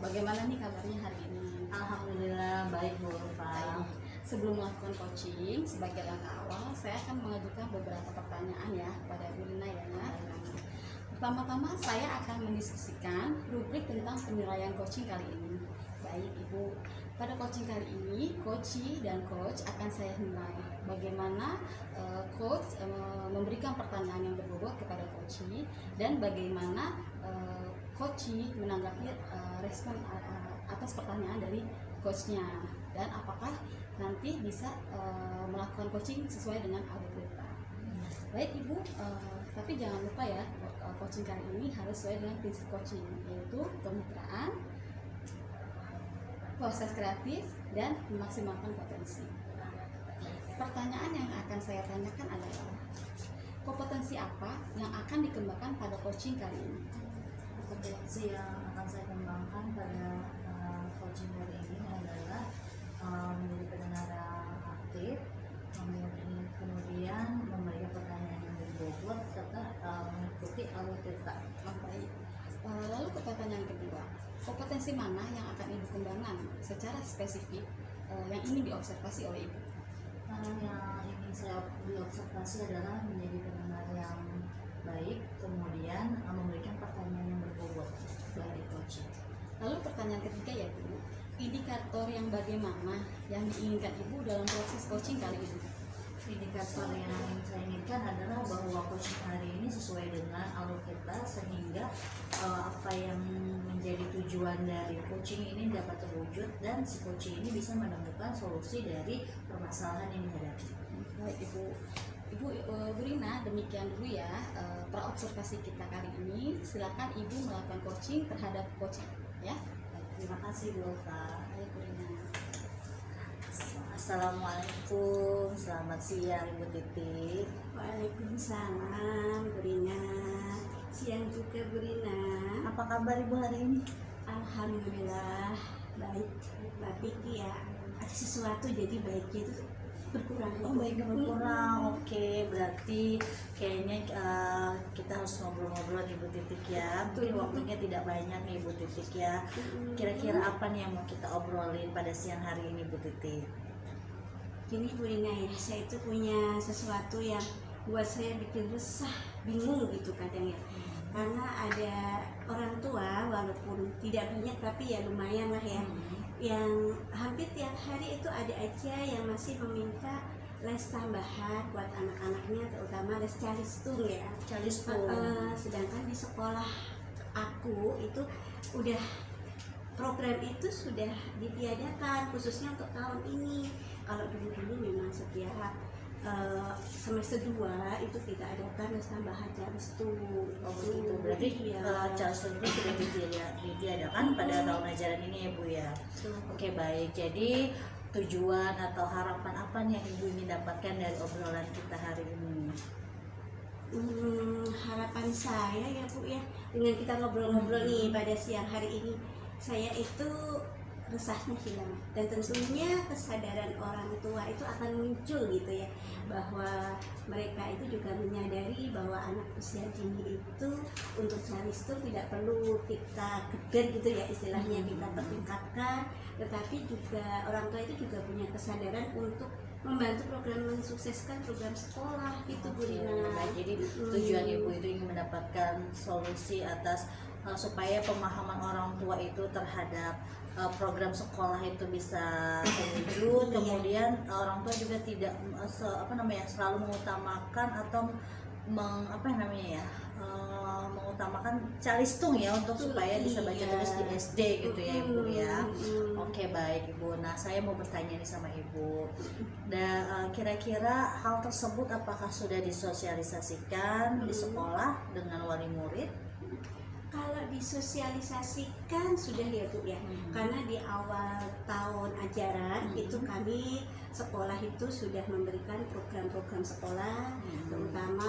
Bagaimana nih kabarnya hari ini? Alhamdulillah baik Bu Rufa. Baik. Sebelum melakukan coaching, sebagai langkah awal, saya akan mengajukan beberapa pertanyaan ya kepada Bu Rina ya. Pertama-tama saya akan mendiskusikan rubrik tentang penilaian coaching kali ini. Baik Ibu, pada coaching kali ini, coachee dan coach akan saya nilai. Bagaimana coach memberikan pertanyaan yang berbobot kepada coachee dan bagaimana coachee menanggapi respon atas pertanyaan dari coachnya, dan apakah nanti bisa melakukan coaching sesuai dengan algoritma. Baik Ibu, tapi jangan lupa ya, coaching kali ini harus sesuai dengan prinsip coaching, yaitu kemitraan, proses kreatif, dan memaksimalkan potensi. Pertanyaan yang akan saya tanyakan adalah, kompetensi apa yang akan dikembangkan pada coaching kali ini? Kompetensi yang akan saya kembangkan pada coaching kali ini adalah menjadi pendengar aktif, kemudian memberikan pertanyaan yang berbobot serta mengikuti alur cerita. Baik. Lalu ke pertanyaan kedua, kompetensi mana yang akan Ibu kembangkan secara spesifik yang ingin diobservasi oleh Ibu? Yang ingin saya diobservasi adalah menjadi pendengar yang baik, kemudian memberikan pertanyaan yang berbobot dari coaching. Lalu pertanyaan ketiga ya Bu, indikator yang bagaimana yang diinginkan Ibu dalam proses coaching kali ini? Indikator yang ingin saya inginkan adalah bahwa coaching hari ini sesuai dengan alur kita, sehingga apa yang menjadi tujuan dari coaching ini dapat terwujud dan si coaching ini bisa menemukan solusi dari permasalahan yang dihadapi. Baik Ibu Bu Rina, demikian dulu ya praobservasi kita kali ini. Silakan Ibu melakukan coaching terhadap coaching ya. Terima kasih Bu Ulfa. Baik Bu Rina. Assalamualaikum, selamat siang Ibu Titi. Waalaikumsalam Bu Rina. Siang juga Bu Rina. Apa kabar Ibu hari ini? Alhamdulillah baik. Tapi ya ada sesuatu jadi baiknya itu berkurang. Oh, baiknya berkurang. Oke, berarti kayaknya kita harus ngobrol-ngobrol nih Bu Titik ya. Mungkin waktunya tidak banyak nih Bu Titik ya. Kira-kira apa nih yang mau kita obrolin pada siang hari ini Bu Titik? Gini Bu Rina ya, saya itu punya sesuatu yang buat saya bikin resah, bingung gitu kadang ya. Karena ada orang tua, walaupun tidak banyak tapi ya lumayan lah ya, yang hampir tiap hari itu ada aja yang masih meminta les tambahan buat anak-anaknya, terutama les calistung ya. Calistung. Sedangkan di sekolah aku itu udah program itu sudah ditiadakan khususnya untuk tahun ini. Kalau dulu-dulu memang setiap semester 2 itu kita adakan les tambahan calistung. Oh begitu, berarti calistung itu sudah ditiadakan pada tahun ajaran ini ya Bu ya. Oke baik, jadi tujuan atau harapan apa nih yang Ibu ingin dapatkan dari obrolan kita hari ini? Harapan saya ya Bu ya, dengan kita ngobrol-ngobrol nih pada siang hari ini, saya itu resahnya hilang, dan tentunya kesadaran orang tua itu akan muncul gitu ya, bahwa mereka itu juga menyadari bahwa anak usia dini itu untuk calistung tidak perlu kita geber gitu ya istilahnya, kita pertingkatkan, tetapi juga orang tua itu juga punya kesadaran untuk membantu program mensukseskan program sekolah gitu Bu Rina. Nah, jadi tujuan Ibu itu ingin mendapatkan solusi atas supaya pemahaman orang tua itu terhadap program sekolah itu bisa terwujud. Kemudian orang tua juga tidak selalu mengutamakan atau mengutamakan calistung ya untuk supaya bisa baca tulis di SD gitu ya Ibu ya. Oke baik Ibu. Nah saya mau bertanya nih sama Ibu. Kira-kira hal tersebut apakah sudah disosialisasikan di sekolah dengan wali murid? Kalau disosialisasikan sudah ya Bu ya, karena di awal tahun ajaran itu kami sekolah itu sudah memberikan program-program sekolah, terutama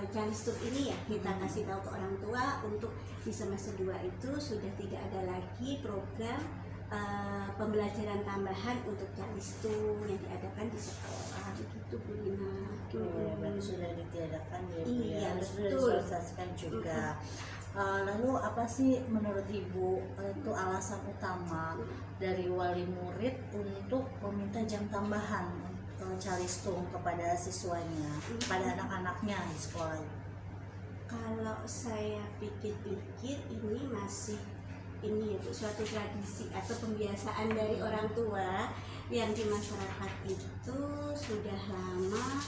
calistung ini ya kita kasih tahu ke orang tua untuk di semester 2 itu sudah tidak ada lagi program pembelajaran tambahan untuk calistung yang diadakan di sekolah begitu Bu Rina. Sudah ditiadakan ya Bu ya, Iya, sudah betul. disosialisasikan juga. Lalu apa sih menurut Ibu itu alasan utama dari wali murid untuk meminta jam tambahan calistung kepada siswanya, kepada anak-anaknya di sekolah? Kalau saya pikir-pikir ini masih ini ya Bu, suatu tradisi atau pembiasaan dari orang tua yang di masyarakat itu sudah lama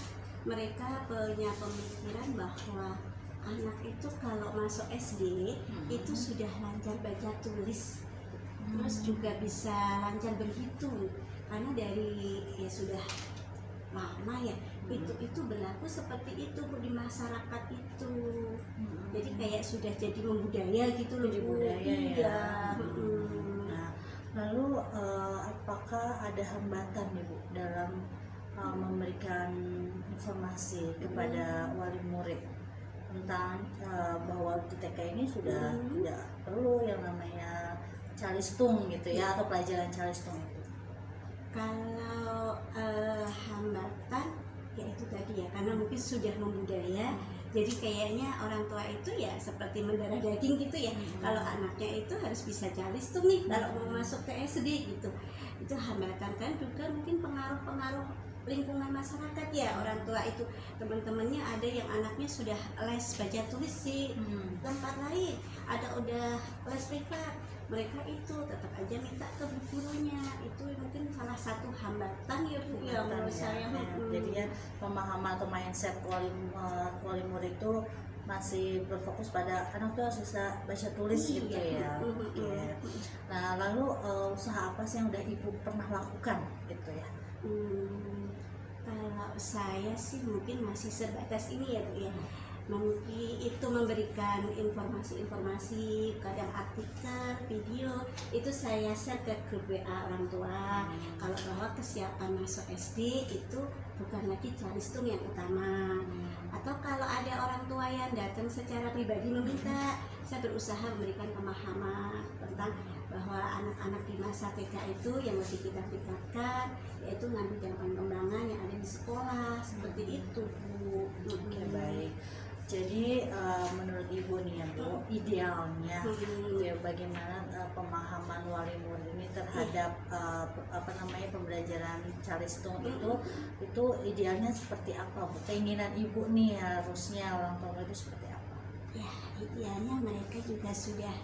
mereka punya pemikiran bahwa anak itu kalau masuk SD itu sudah lancar baca tulis, terus juga bisa lancar berhitung karena dari ya sudah lama ya itu berlaku seperti itu Bu di masyarakat itu. Jadi kayak sudah jadi membudaya gitu loh Bu. Budaya ya. Iya. Nah, lalu apakah ada hambatan nih Bu dalam memberikan informasi kepada wali murid tentang bahwa di TK ini sudah tidak perlu yang namanya calistung gitu ya, atau pelajaran calistung itu? Kalau hambatan ya itu tadi ya, karena mungkin sudah membudaya, jadi kayaknya orang tua itu ya seperti mendarah daging gitu ya. Kalau anaknya itu harus bisa calistung nih kalau mau masuk ke SD gitu. Itu hambatan kan juga mungkin pengaruh lingkungan masyarakat ya. Orang tua itu teman-temannya ada yang anaknya sudah les baca tulis di tempat lain, ada udah les privat, mereka itu tetap aja minta ke gurunya. Itu mungkin salah satu hambatan ya Bu ya menurut saya. Jadi ya pemahaman atau mindset wali murid itu masih berfokus pada anak tuh harus bisa baca tulis gitu ya. Nah, lalu usaha apa sih yang udah Ibu pernah lakukan gitu ya? Kalau saya sih mungkin masih sebatas ini ya Bu ya, mungkin itu memberikan informasi-informasi, kadang artikel, video, itu saya share ke grup WA orang tua. Kalau bahwa kesiapan masuk SD itu bukan lagi calistung yang utama. Atau kalau ada orang tua yang datang secara pribadi meminta, saya berusaha memberikan pemahaman tentang bahwa anak-anak di masa TK itu yang lebih kita tingkatkan yaitu ngambil jam pengembangan yang ada di sekolah, seperti itu Bu. Oke, baik. Jadi menurut Ibu nih ya Bu, idealnya ya bagaimana pemahaman wali murid ini terhadap pembelajaran calistung itu idealnya seperti apa Bu? Keinginan Ibu nih harusnya orang tua itu seperti apa? Ya, idealnya mereka juga sudah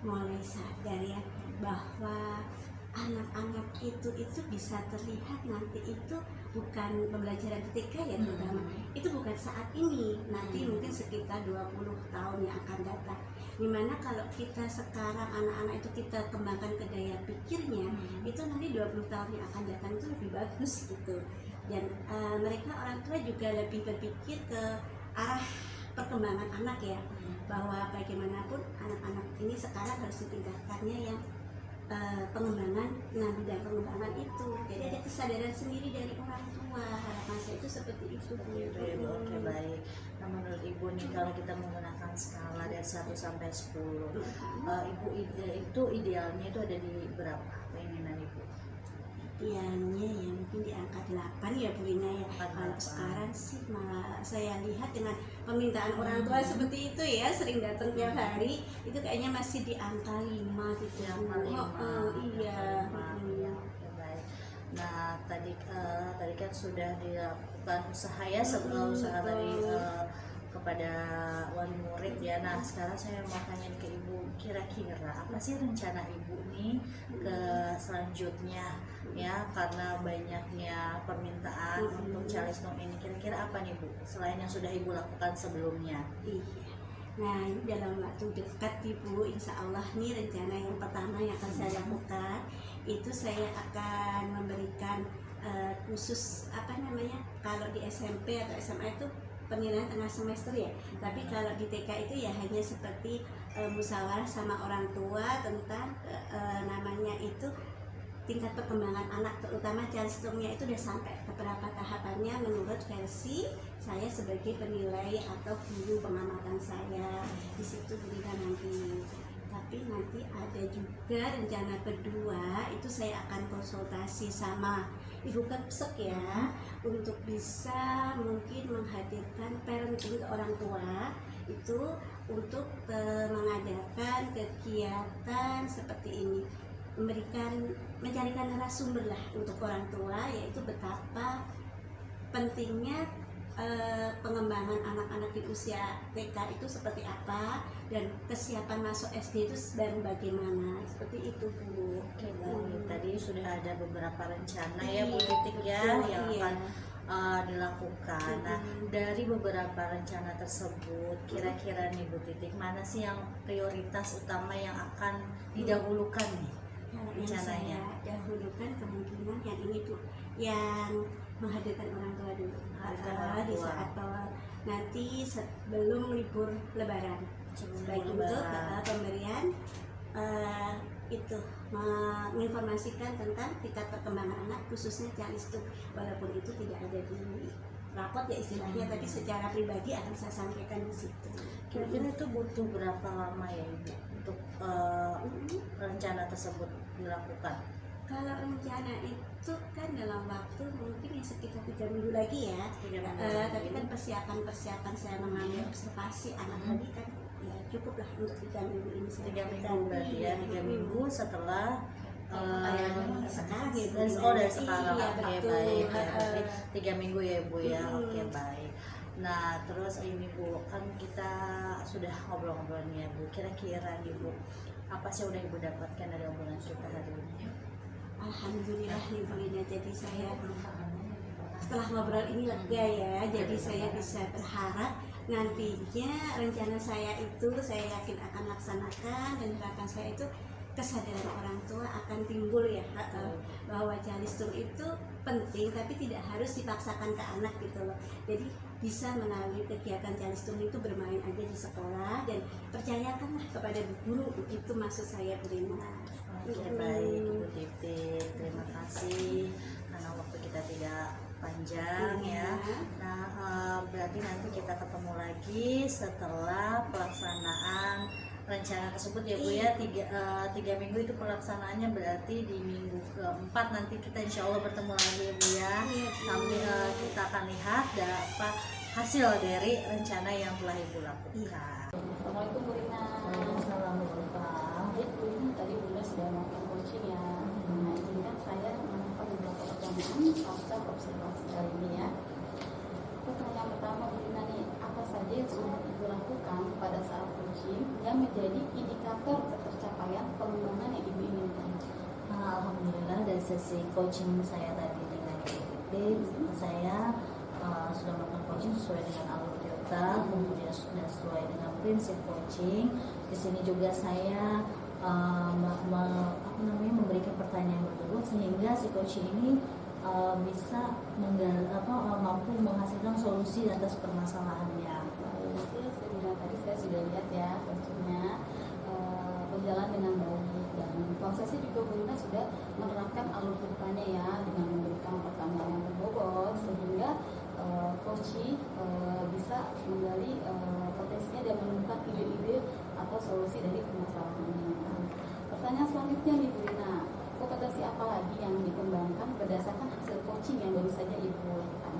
mulai sadar ya bahwa anak-anak itu bisa terlihat nanti itu bukan pembelajaran di TK ya terutama, itu bukan saat ini, nanti mungkin sekitar 20 tahun yang akan datang. Dimana kalau kita sekarang anak-anak itu kita kembangkan ke daya pikirnya, itu nanti 20 tahun yang akan datang itu lebih bagus gitu. Dan mereka orang tua juga lebih berpikir ke arah perkembangan anak ya, bahwa bagaimanapun anak-anak ini sekarang harus ditingkatkannya yang pengembangan bidang pengembangan itu. Jadi ada kesadaran sendiri dari orang tua. Harapan saya itu seperti itu Bu. Oke, baik. Nah, menurut Ibu nih kalau kita menggunakan skala dari 1 sampai 10, Ibu itu idealnya itu ada di berapa keinginan Ibu? Idealnya ya mungkin di angka 8 ya Bu Ina ya. Kalau 8. sekarang sih malah saya lihat dengan permintaan orang tua seperti itu ya, sering datang tiap hari, itu kayaknya masih di angka 5 gitu. Angka 5. Iya. Oke, baik. Nah, tadi kan sudah dilakukan usaha ya, usaha dari kepada wali murid ya. Nah, sekarang saya mau tanya ke Ibu, kira-kira apa sih rencana Ibu nih ke selanjutnya ya, karena banyaknya permintaan untuk calistung ini, kira-kira apa nih Bu selain yang sudah Ibu lakukan sebelumnya? Iya. Nah, ini dalam waktu dekat Ibu, insya Allah nih rencana yang pertama yang akan saya lakukan itu saya akan memberikan khusus kalau di SMP atau SMA itu penilaian tengah semester ya, tapi kalau di TK itu ya hanya seperti musyawarah sama orang tua tentang namanya itu tingkat perkembangan anak, terutama calistumnya itu udah sampai ke berapa tahapannya menurut versi saya sebagai penilai atau guru pengamatan saya di situ berikan nanti. Tapi nanti ada juga rencana kedua, itu saya akan konsultasi sama Ibu Kepsek ya, untuk bisa mungkin menghadirkan parenting ke orang tua itu untuk mengadakan kegiatan seperti ini, mencarikan narasumber lah untuk orang tua, yaitu betapa pentingnya pengembangan anak-anak di usia TK itu seperti apa, dan kesiapan masuk SD itu baru bagaimana, seperti itu Bu. Oke, baik. Tadi sudah ada beberapa rencana ya Bu Titik ya Betul, yang iya. akan dilakukan. Nah, dari beberapa rencana tersebut, kira-kira nih Bu Titik, mana sih yang prioritas utama yang akan didahulukan nih Yang rencananya? saya dahulukan kemungkinan yang ini tuh, yang menghadirkan orang tua dulu. Menghadirkan orang Di tua. saat awal nanti sebelum libur Lebaran, sebagai Lebaran. untuk pemberian itu menginformasikan tentang tingkat perkembangan anak, khususnya Calistung, walaupun itu tidak ada di rapot ya istilahnya, tapi secara pribadi akan saya sampaikan di situ. Kira-kira itu butuh berapa lama ya Ibu untuk rencana tersebut dilakukan? Kalau rencana itu kan dalam waktu mungkin ya sekitar 3 minggu lagi ya. 3 minggu Tapi lagi. kan persiapan saya mengambil observasi anak tadi kan ya cukup lah untuk 3 minggu ini. 3 minggu berarti ya, 3 minggu setelah sekarang ya Bu. dari sekarang. Iya, Oke, betul. baik ya, berarti 3 minggu ya Bu ya. Mm. Oke, baik. Nah, terus ini Bu, kan kita sudah ngobrol-ngobrol nih ya Bu, kira-kira nih Bu, apa sih udah Ibu dapatkan dari obrolan kita hari ini? Alhamdulillah nih Bu Ina, jadi saya setelah ngobrol ini lega ya, jadi saya bisa berharap nantinya rencana saya itu saya yakin akan laksanakan, dan harapan saya itu kesadaran orang tua akan timbul ya, bahwa Calistung itu penting tapi tidak harus dipaksakan ke anak gitu loh. Jadi bisa melalui kegiatan Calistung itu bermain aja di sekolah, dan percayakanlah kepada guru, itu maksud saya Bu Rina. Oke, baik Bu Titik, terima kasih karena waktu kita tidak panjang ya. Nah, berarti nanti kita ketemu lagi setelah pelaksanaan rencana tersebut ya Bu ya. 3 minggu itu pelaksanaannya, berarti di minggu keempat nanti kita insya Allah bertemu lagi ya Bu ya. Sambil kita akan lihat apa hasil dari rencana yang telah Ibu lakukan. Assalamualaikum Bu Rina. Waalaikumsalam warahmatullahi. Baik Bu Rina, tadi Bunda sudah melakukan coaching ya. Nah, izinkan saya menyampaikan beberapa pertanyaan pasca observasi kali ini ya. Pertanyaan pertama Bu Rina nih, apa saja yang sudah Ibu lakukan pada saat coaching yang menjadi indikator ketercapaian pengembangan yang Ibu inginkan? Alhamdulillah dari sesi coaching saya tadi dengan Ibu, saya sudah melakukan coaching sesuai dengan alur Toyota, kemudian sudah sesuai dengan prinsip coaching. Di sini juga saya memberikan pertanyaan berikut sehingga si coaching ini bisa mampu menghasilkan solusi atas permasalahannya. Tadi saya sudah lihat ya coachingnya berjalan dengan baik, dan prosesnya juga Bu Rina sudah menerapkan alur ceritanya ya, dengan memberikan pertanyaan yang berbobot sehingga coaching bisa menggali potensinya dan menemukan ide-ide atau solusi dari permasalahannya. Pertanyaan selanjutnya nih Bu Rina, kompetensi apa lagi yang dikembangkan berdasarkan hasil coaching yang baru saja Ibu lakukan?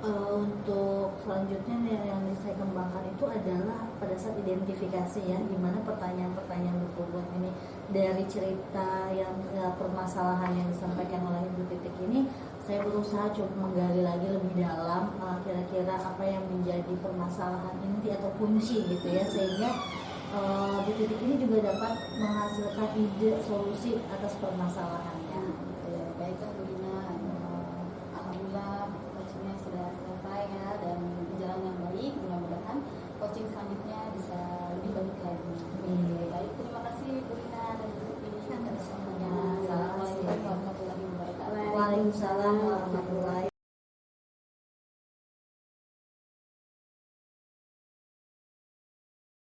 Untuk selanjutnya yang saya kembangkan itu adalah pada saat identifikasi ya, gimana pertanyaan-pertanyaan berbobot ini dari cerita yang permasalahan yang disampaikan oleh Ibu Titik ini, saya berusaha coba menggali lagi lebih dalam kira-kira apa yang menjadi permasalahan inti atau kunci gitu ya, sehingga Bu Titik ini juga dapat menghasilkan ide solusi atas permasalahannya. Baiklah Bu Rina, alhamdulillah coachingnya sudah selesai ya dan berjalan yang baik. Mudah-mudahan coaching selanjutnya bisa lebih baik lagi. Baik, terima kasih Bu Rina dan Bu Titik atas waktunya. Assalamualaikum warahmatullahi wabarakatuh. Waalaikumsalam warahmatullahi